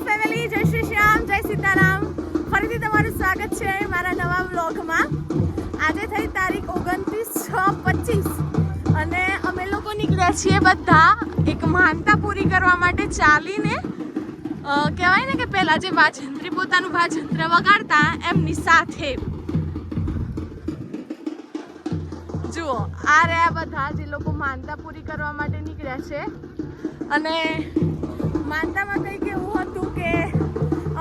Family, જય શ્રી શ્યામ, જય સીતારામ. ફરીથી તમારું સ્વાગત છે મારા નવા વ્લોગમાં. આજે થઈ તારીખ 29/6/25 અને અમે લોકો નીકળ્યા છીએ બધા એક માનતા પૂરી કરવા માટે ચાલીને. કહેવાય ને કે પહેલા જે વાજંત્રી પોતાનું વાજંત્ર વગાડતા એમની સાથે. જુઓ, આ રહ્યા બધા જે લોકો માનતા પૂરી કરવા માટે નીકળ્યા છે. અને માનતામાં કંઈક એવું હતું કે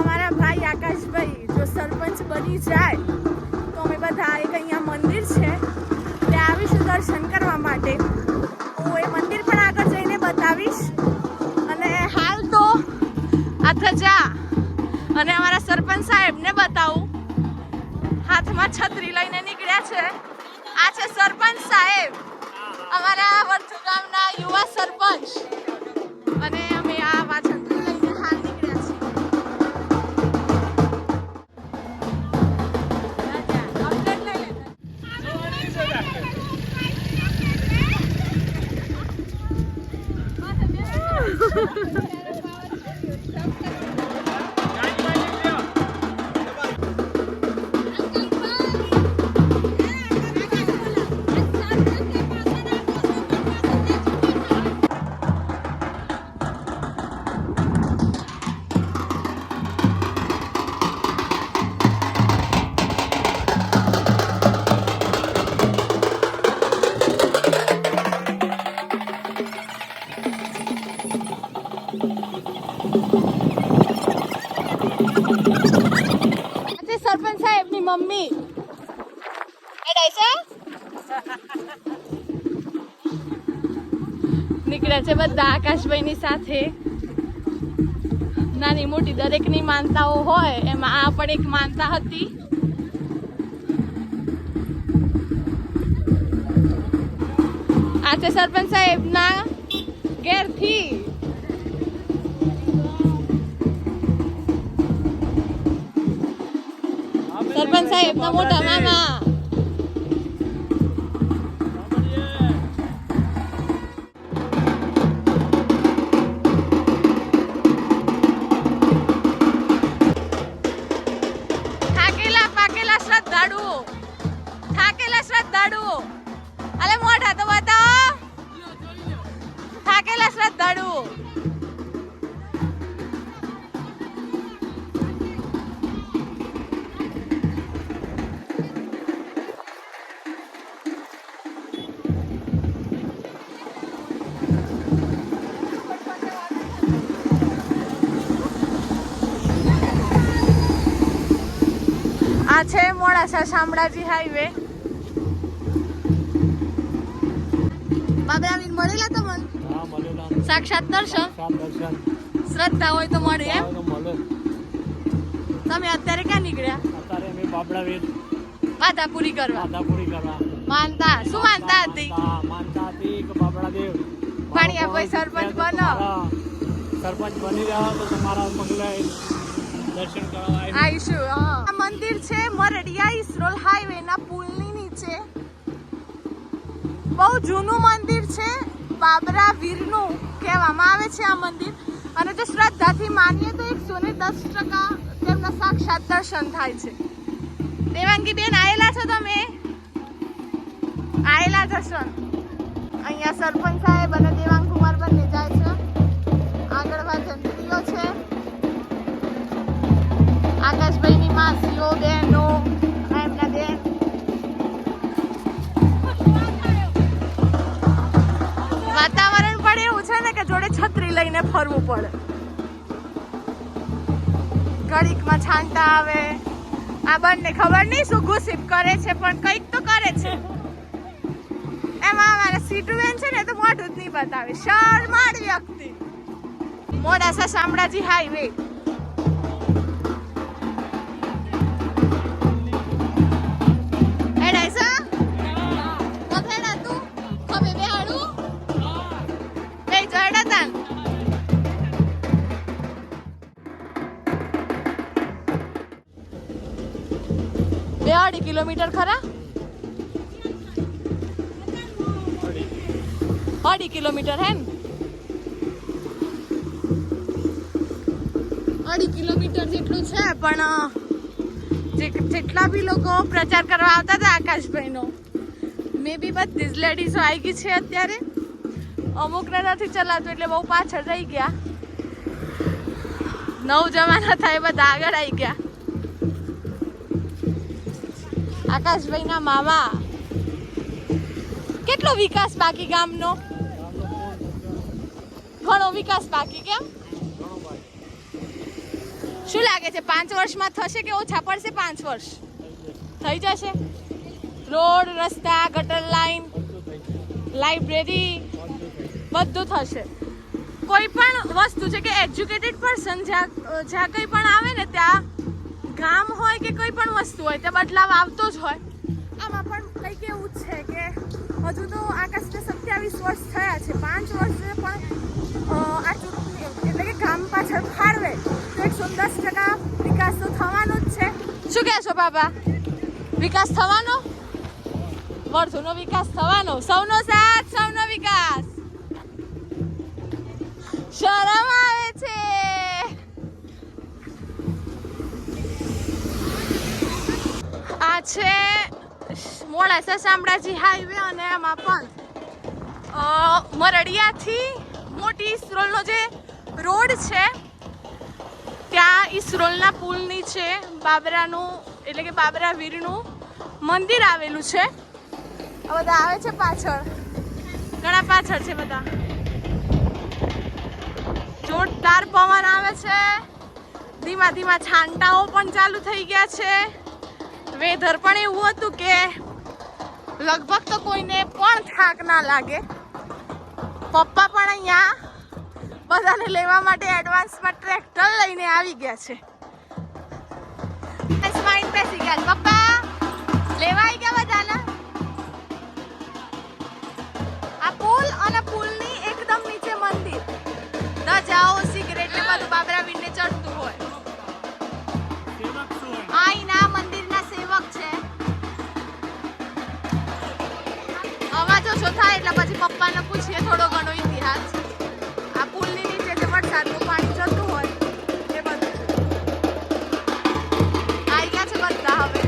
અમારા ભાઈ આકાશભાઈ જો સરપંચ બની જાય તો અમે બધા એક અહીંયા મંદિર છે ત્યાં આવીશું દર્શન કરવા માટે. હું એ મંદિર પણ આગળ જઈને બતાવીશ. અને હાલ તો આ ધજા અને અમારા સરપંચ સાહેબને બતાવું. હાથમાં છત્રી લઈને નીકળ્યા છે. આ છે સરપંચ સાહેબ, અમારા વર્ધુ ગામના યુવા સરપંચ. અને અમે આ વાછંત્રી લઈને હાલ નીકળ્યા છીએ. સરપંચ સાહેબની મમ્મી નીકળ્યા છે બધા આકાશભાઈની સાથે. નાની મોટી દરેકની માનતાઓ હોય એમાં આ પણ એક માનતા હતી. આ છે સરપંચ સાહેબના ઘેરથી. સરપંચ સાહેબના મોટા મામા. થાકેલા શ્રદ્ધાળુઓ અલે મોઢા તો બતાવો. થાકેલા શ્રદ્ધાળુઓ. આ છે મોડાસા શામળાજી હાઈવે. બાબરાવીન મળેલા તો મન? હા, મળેલા. સાક્ષાત દર્શન. શ્રદ્ધા હોય તો મળે એમ. તમે અત્યારે ક્યાં નીકળ્યા? અત્યારે અમે બાબરાવીન બાધા પૂરી કરવા. માનતા શું માનતા હતી? માનતા હતી કે બાબરાદેવ પાણીયા ભાઈ સરપંચ બનો. સરપંચ બની રહ્યા તો તમારા મંગલા દર્શન કરવા આવીશું. આ મંદિર છે મરડિયા ઇસરોલ હાઈવે ના પુલની નીચે. બહુ જૂનું મંદિર છે. બાબરા વીરનું કહેવામાં આવે છે આ મંદિર. અને જો શ્રદ્ધાથી માનીએ તો 110% તેમના સાક્ષાત દર્શન થાય છે. દેવાંગી બેન આયેલા છો તમે? આયેલા જશો. અહીંયા સરપંચ સાહેબ અને દેવાંગ કુમાર બંને જાય છે. આગળ વાજંત્રીઓ છે. આકાશભાઈની માસીઓ બહેનો એમના બેન. વાતાવરણ પણ એવું છે ને કે જોડે છત્રી લઈને ફરવું પડે. ઘડીકમાં છાંટા આવે. આ બંને ખબર નહીં શું ગુસ્સીપ કરે છે પણ કંઈક તો કરે છે. એમાં અમારા સીટુ બેન છે ને તો મોઢું જ નહીં બતાવે. શરમાળ વ્યક્તિ. મોડાસા શામળાજી હાઈવે. બે 2.5 કિલોમીટર ખરા? 2.5 કિલોમીટર હે ને? 2.5 કિલોમીટર જેટલું છે, પણ જેટલા બી લોકો પ્રચાર કરવા આવતા હતા આકાશભાઈનો, મે બી બધી જ લેડીઝો આવી ગઈ છે અત્યારે. અમુકને નથી ચલાતું એટલે બહુ પાછળ રહી ગયા. નવ જમાના થાય બધા આગળ આવી ગયા. આકાશભાઈના મામા, કેટલો વિકાસ બાકી ગામનો? ઘણો વિકાસ બાકી. કેમ, શું લાગે છે 5 વર્ષમાં થશે કે ઓછા પડશે? 5 વર્ષ થઈ જશે. રોડ, રસ્તા, ગટર લાઈન, લાઇબ્રેરી બધું થશે. કોઈ પણ વસ્તુ છે કે એજ્યુકેટેડ પર્સન જ્યાં કંઈ પણ આવે ને ત્યાં ગામ હોય કે કોઈ પણ વસ્તુ હોય ત્યાં બદલાવ આવતો જ હોય. આમાં પણ કંઈક એવું જ છે કે હજુ તો આકાશને 27 વર્ષ થયા છે. 5 વર્ષે પણ આ ચૂંટણી એટલે કે ગામ પાછળ ફાળવે તો 110% વિકાસ તો થવાનો જ છે. શું કહેશો બાબા? વિકાસ થવાનો, વર્ધુનો વિકાસ થવાનો. સૌનો સાથ, સૌનો વિકાસ. શરમ આવે છે. આ છે મોડાસા શામળાજી હાઈવે અને એમાં પણ મરડિયાથી મોટી ઇસરોલનો જે રોડ છે ત્યાં ઇસરોલના પુલ નીચે બાબરાનું એટલે કે બાબરા વીરનું મંદિર આવેલું છે. આ બધા આવે છે પાછળ, ઘણા પાછળ છે બધા. જોરદાર પવન આવે છે. ધીમા ધીમા છાંટાઓ પણ ચાલુ થઈ ગયા છે. વેધર પણ એવું હતું કે લગભગ તો કોઈને પણ થાક ના લાગે. પપ્પા પણ અહીંયા બધાને લેવા માટે એડવાન્સમાં ટ્રેક્ટર લઈને આવી ગયા છે. માઇન્ડ બેસી ગયા. પપ્પા લેવા આવી ગયા બધાને. આ પુલ અને પુલની એકદમ નીચે મંદિર. ધજાઓ, સિગરેટ ને બધું બાબરા વીરને ચડતું હોય. અહીંના મંદિરના સેવક છે. અવાજ ઓછો થાય એટલે પછી પપ્પાને પૂછીએ થોડો ઘણો ઇતિહાસ. આ પુલની નીચે જે વરસાદનું પાણી જતું હોય એ બધું આવી ગયા છે બધા હવે.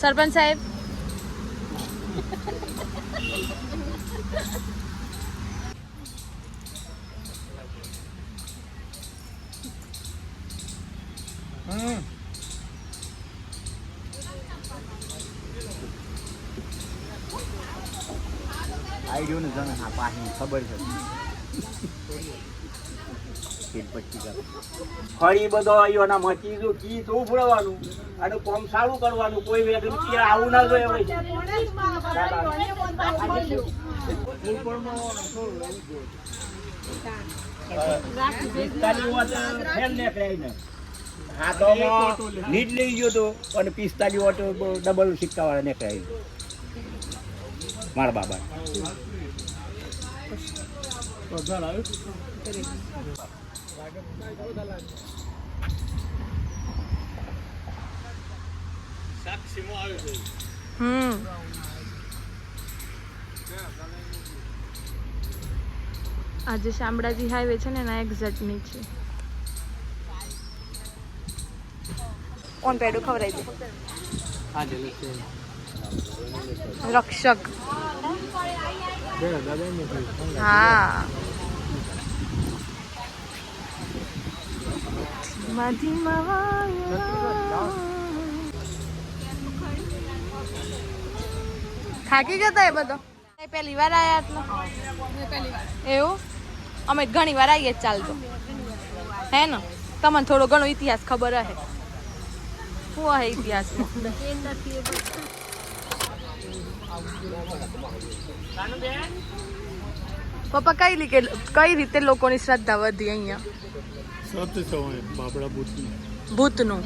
સરપંચ સાહેબ, આઈડિયો ને જણ હા પાછી ખબર છે. ફરી બધો અહીંયોના મચી જો કી તો ઉભરવાનું અને કોમ સારું કરવાનું. કોઈ વેગન કે આવું ના જોઈએ હોય. 45 નીટ લઈ ગયો તો અને 45 વોટ ડબલ સિક્કા વાળા નીકળાય મારા બાબા. આજે શામળાજી હાઈવે છે ને એના એક્ઝેક્ટ નીચે. કોણ પેડું ખવડાવી દે? રક્ષક. હા, થાકી જતા એ બધો. પહેલી વાર આયા એટલે એવું? અમે ઘણી વાર આવીએ ચાલતો હે ને. તમને થોડો ઘણો ઇતિહાસ ખબર હે. શું હે ઇતિહાસમાં? પપ્પા કઈ રીતે લોકોની શ્રદ્ધા વધી અહીંયા? સત છે અહીં બાબડા ભૂતની. ભૂતનું.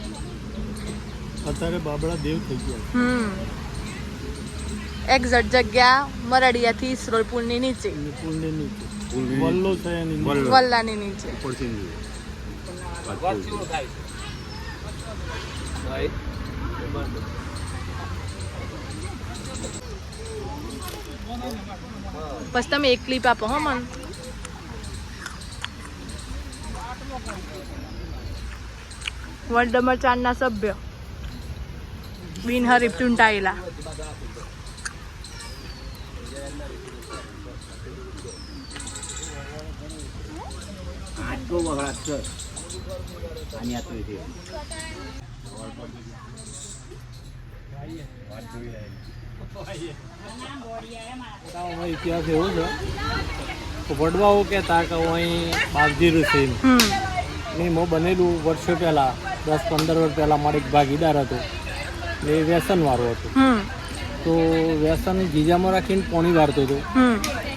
અત્યારે બાબડા દેવ થઈ ગયા. એક્ઝેક્ટ જગ્યા મરડિયાથી ઇસરોલ પુલની નીચે. પુલની નીચે વલ્લો છે એની વલ્લાની નીચે. બસ તમે એક ક્લિપ આપો હો મન. વર્લ્ડ નંબર 4 ના સભ્ય બિનહરીફ ચૂંટાયેલા. આટલો વખત છે આની આટલી છે. ઇતિહાસ એવો છે તો વડવાઓ કહેતા કે અહીં બાપજી ઋષિ ની મો બનેલું વર્ષો પહેલાં 10-15 વર્ષ પહેલાં મારો એક ભાગીદાર હતો એ વ્યસનવાળો હતો. તો વ્યસન ગીજામાં રાખીને પોણી વારતો હતો.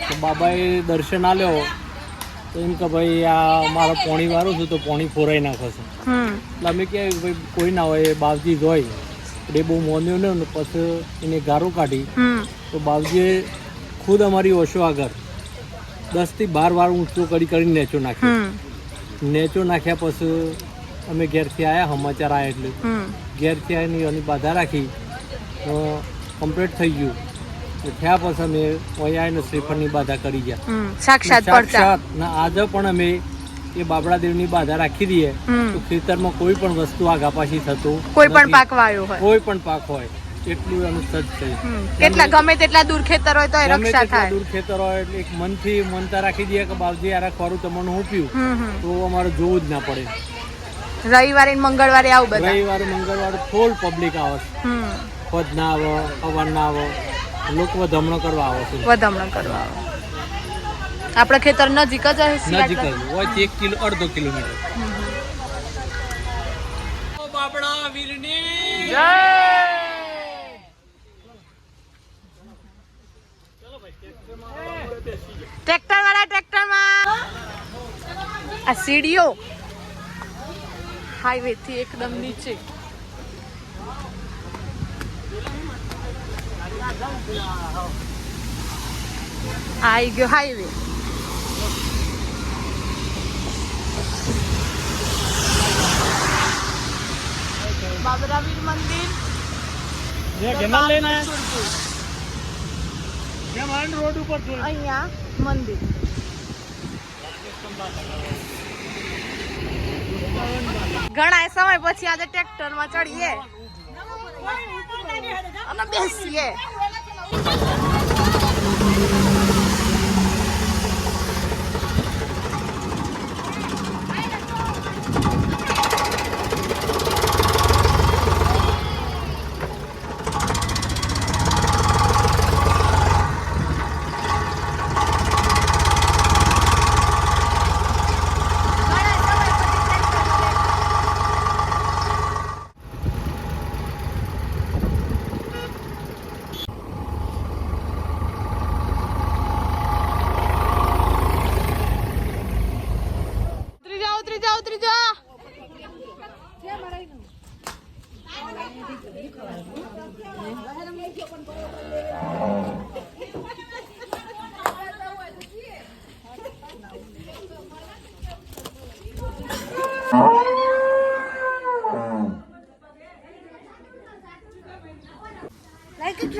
તો બાબાએ દર્શન આલ્યો તો એમ કે ભાઈ આ મારો પોણી વારું છું તો પોણી ફોરાઈ નાખે છે. એટલે અમે કહે ભાઈ કોઈ ના હોય બાપજી જ હોય. એ બહુ મોન્યો ને પછી એને ગારો કાઢી તો બાપજીએ ખુદ અમારી ઓશો આગળ 10 થી 12 વાર ઊંચો કરીને નેચો નાખ્યો. નેચો નાખ્યા પછી અમે ઘેરથી આવ્યા, સમાચાર આવ્યા એટલે ઘેરથી આવીને એની બાધા રાખી કમ્પ્લીટ થઈ ગયું. થયા પછી અમે અહીંયા આવીને શ્રીફળની બાધા કરી ગયા સાક્ષાત. આજે પણ અમે એ બાબડા દેવની બાધા રાખી દઈએ તો ખેતરમાં કોઈ પણ વસ્તુ આગા પાછી થતું, કોઈ પણ પાક વાયો હોય, કોઈ પણ પાક હોય એટલું એનું સજ છે. કેટલા ગમે તેટલા દૂર ખેતર હોય તો રક્ષા થાય. દૂર ખેતર હોય એટલે એક મનથી મનતા રાખી દઈએ કે બાપજી યાર ખોરું તમને હું પીવું તો અમારે જોવું જ ના પડે. રવિવારે મંગળવારે આવું બધા. રવિવારે મંગળવારે ફૂલ પબ્લિક આવે છે. ખોદ ના આવે, અવાર ના આવે, લોકો વધામણો કરવા આવે છે. વધામણો કરવા આવે. આપણા ખેતર નજીક જ નજીક જ હોય 1-1.5 કિલોમીટર. બાબડા વીરની જય. ટ્રેક્ટર વાળા ટ્રેક્ટરમાં આ સીડીઓ હાઈવે થી એકદમ નીચે. આવી ગયો હાઈવે. બાબરાવીર મંદિર રોડ ઉપર અહીંયા મંદિર. ઘણા સમય પછી આજે ટ્રેક્ટર માં ચડીએ અને બેસીએ.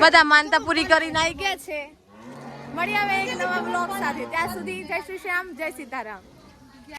બધા માનતા પૂરી કરીને આવી ગયા છે. મળીએ હવે એક નવા બ્લોગ સાથે. ત્યાં સુધી જય શ્રી શ્યામ, જય સીતારામ.